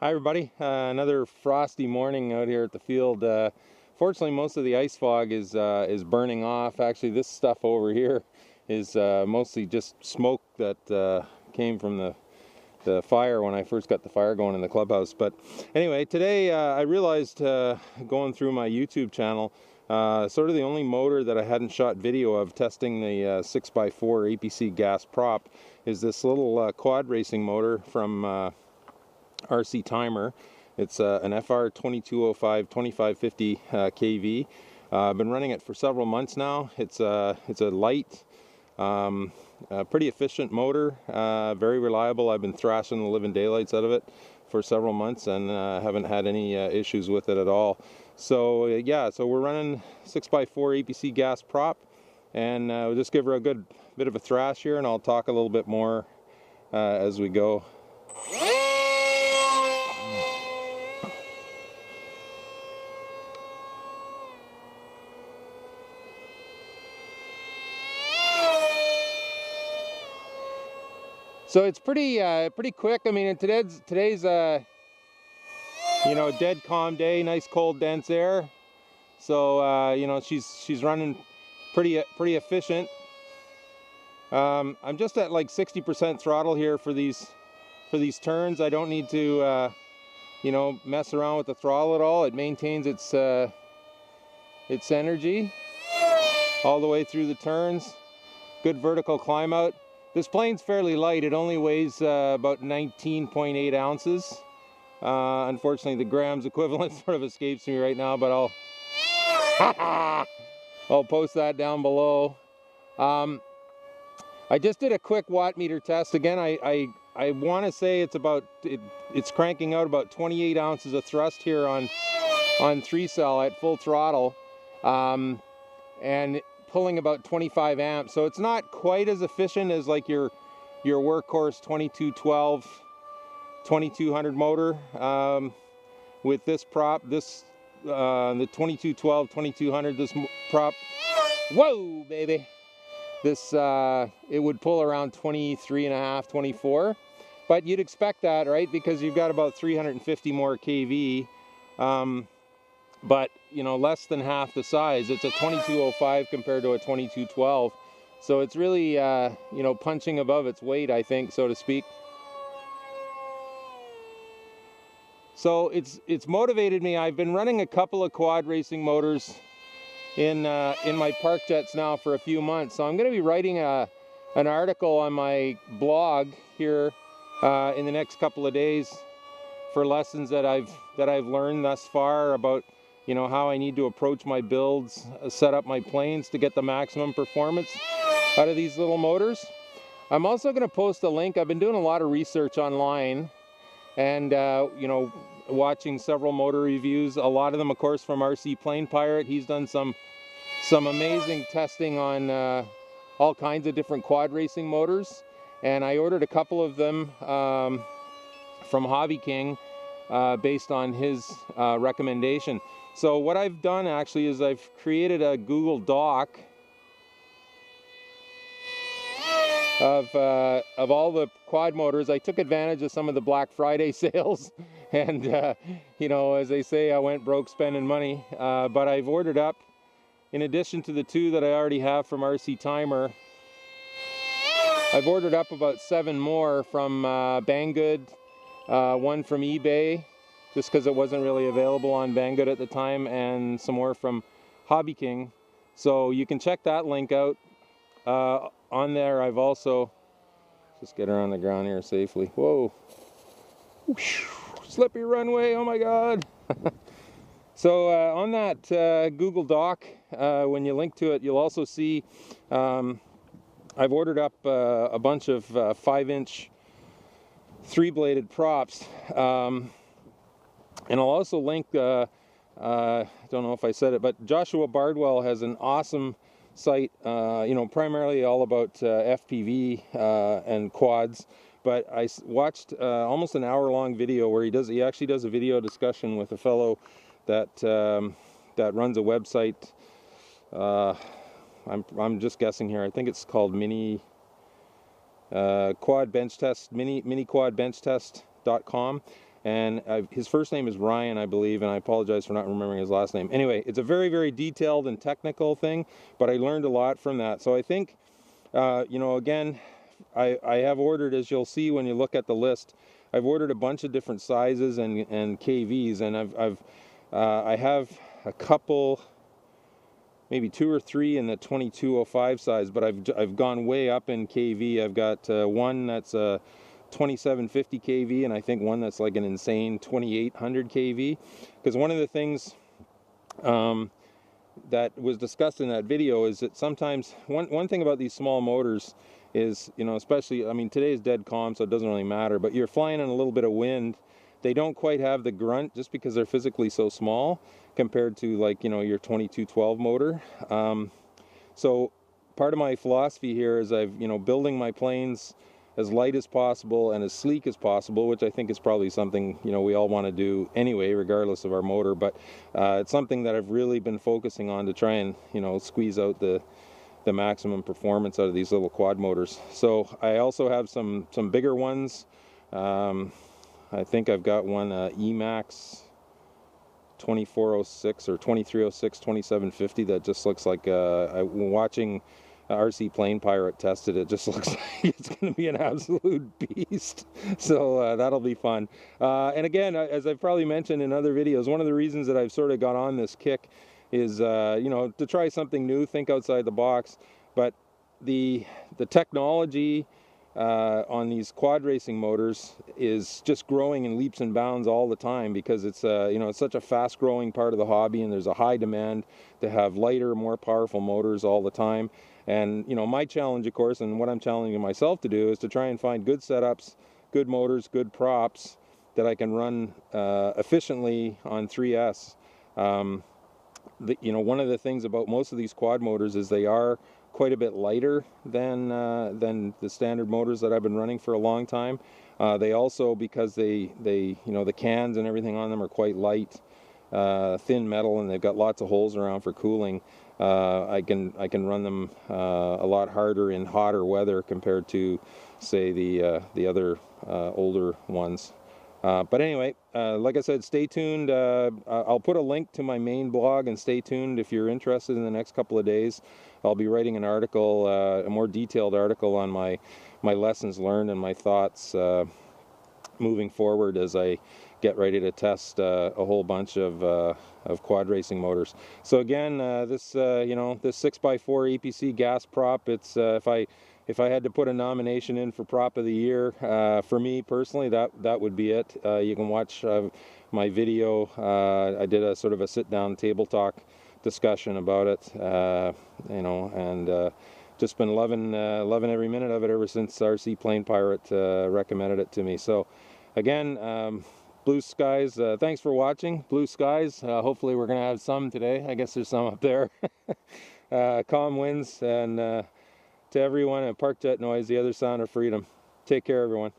Hi everybody, another frosty morning out here at the field. Fortunately, most of the ice fog is burning off. Actually, this stuff over here is mostly just smoke that came from the fire when I first got the fire going in the clubhouse. But anyway, today I realized going through my YouTube channel, sort of the only motor that I hadn't shot video of testing the 6x4 APC gas prop is this little quad racing motor from RC Timer. It's an FR2205 2550 kV. I've been running it for several months now. It's a light, pretty efficient motor, very reliable. I've been thrashing the living daylights out of it for several months and haven't had any issues with it at all. So yeah, so we're running 6x4 APC gas prop, and we'll just give her a good bit of a thrash here, and I'll talk a little bit more as we go. So it's pretty quick. I mean, today's you know, dead calm day, nice cold dense air. So you know, she's running pretty efficient. I'm just at like 60% throttle here for these turns. I don't need to you know, mess around with the throttle at all. It maintains its energy all the way through the turns. Good vertical climb out. This plane's fairly light. It only weighs about 19.8 ounces. Unfortunately, the grams equivalent sort of escapes me right now, but I'll post that down below. I just did a quick watt meter test. Again, I want to say it's cranking out about 28 ounces of thrust here on 3-cell at full throttle, and pulling about 25 amps. So it's not quite as efficient as like your workhorse 2212 2200 motor. With this prop, the 2212 2200, this prop, whoa baby, this it would pull around 23.5 24, but you'd expect that, right, because you've got about 350 more kV. But you know, less than half the size. It's a 2205 compared to a 2212, so it's really you know, punching above its weight, I think, so to speak. So it's motivated me. I've been running a couple of quad racing motors in my park jets now for a few months, so I'm going to be writing an article on my blog here in the next couple of days for lessons that I've learned thus far about, you know, how I need to approach my builds, set up my planes to get the maximum performance out of these little motors. I'm also going to post a link. I've been doing a lot of research online and you know, watching several motor reviews, a lot of them of course from RC Plane Pirate. He's done some amazing testing on all kinds of different quad racing motors, and I ordered a couple of them from Hobby King based on his recommendation. So what I've done actually is I've created a Google Doc of all the quad motors. I took advantage of some of the Black Friday sales, and you know, as they say, I went broke spending money. But I've ordered up, in addition to the 2 that I already have from RC Timer, I've ordered up about 7 more from Banggood, 1 from eBay, just because it wasn't really available on Banggood at the time, and some more from Hobby King. So you can check that link out. On there, I've also, just get her on the ground here safely. Whoa, slippy runway, oh my God. So on that Google Doc, when you link to it, you'll also see I've ordered up a bunch of 5-inch 3-bladed props. And I'll also link, I don't know if I said it, but Joshua Bardwell has an awesome site, you know, primarily all about FPV and quads. But I watched almost an hour-long video where he actually does a video discussion with a fellow that that runs a website. I'm just guessing here. I think it's called Mini Quad Bench Test, Mini Quad Bench Test.com. and his first name is Ryan, I believe, and I apologize for not remembering his last name. Anyway, it's a very, very detailed and technical thing, but I learned a lot from that. So I think, you know, again, I have ordered, as you'll see when you look at the list, I've ordered a bunch of different sizes and KVs, and I have a couple, maybe 2 or 3 in the 2205 size, but I've gone way up in KV. I've got one that's a 2750 kV, and I think one that's like an insane 2800 kV. Because one of the things that was discussed in that video is that sometimes one thing about these small motors is, you know, especially, I mean, today is dead calm, so it doesn't really matter, but you're flying in a little bit of wind, they don't quite have the grunt just because they're physically so small compared to, like, you know, your 2212 motor. So part of my philosophy here is you know, building my planes as light as possible and as sleek as possible, which I think is probably something, you know, we all want to do anyway, regardless of our motor, but it's something that I've really been focusing on to try and, you know, squeeze out the maximum performance out of these little quad motors. So I also have some bigger ones. I think I've got one Emax 2406 or 2306 2750 that just looks like, watching RC Plane Pirate tested, it just looks like it's going to be an absolute beast. So that'll be fun. And again, as I've probably mentioned in other videos, one of the reasons that I've sort of got on this kick is, you know, to try something new, think outside the box. But the technology on these quad racing motors is just growing in leaps and bounds all the time, because it's you know, it's such a fast growing part of the hobby, and there's a high demand to have lighter, more powerful motors all the time. And, you know, my challenge, of course, and what I'm challenging myself to do, is to try and find good setups, good motors, good props that I can run efficiently on 3S. You know, one of the things about most of these quad motors is they are quite a bit lighter than the standard motors that I've been running for a long time. They also, because they you know, the cans and everything on them are quite light, thin metal, and they've got lots of holes around for cooling. I can run them a lot harder in hotter weather compared to, say, the other older ones. But anyway, like I said, stay tuned. I'll put a link to my main blog, and stay tuned if you're interested. In the next couple of days, I'll be writing an article, a more detailed article on my lessons learned and my thoughts moving forward as I get ready to test a whole bunch of quad racing motors. So again, this you know, this 6x4 APC gas prop, it's if I had to put a nomination in for prop of the year, for me personally, that would be it. You can watch my video. I did a sort of a sit-down table talk discussion about it, you know, and just been loving every minute of it ever since RC Plane Pirate recommended it to me. So again, blue skies. Thanks for watching. Blue skies. Hopefully we're gonna have some today. I guess there's some up there. Calm winds, and to everyone at Park Jet Noise, the other sound of freedom. Take care, everyone.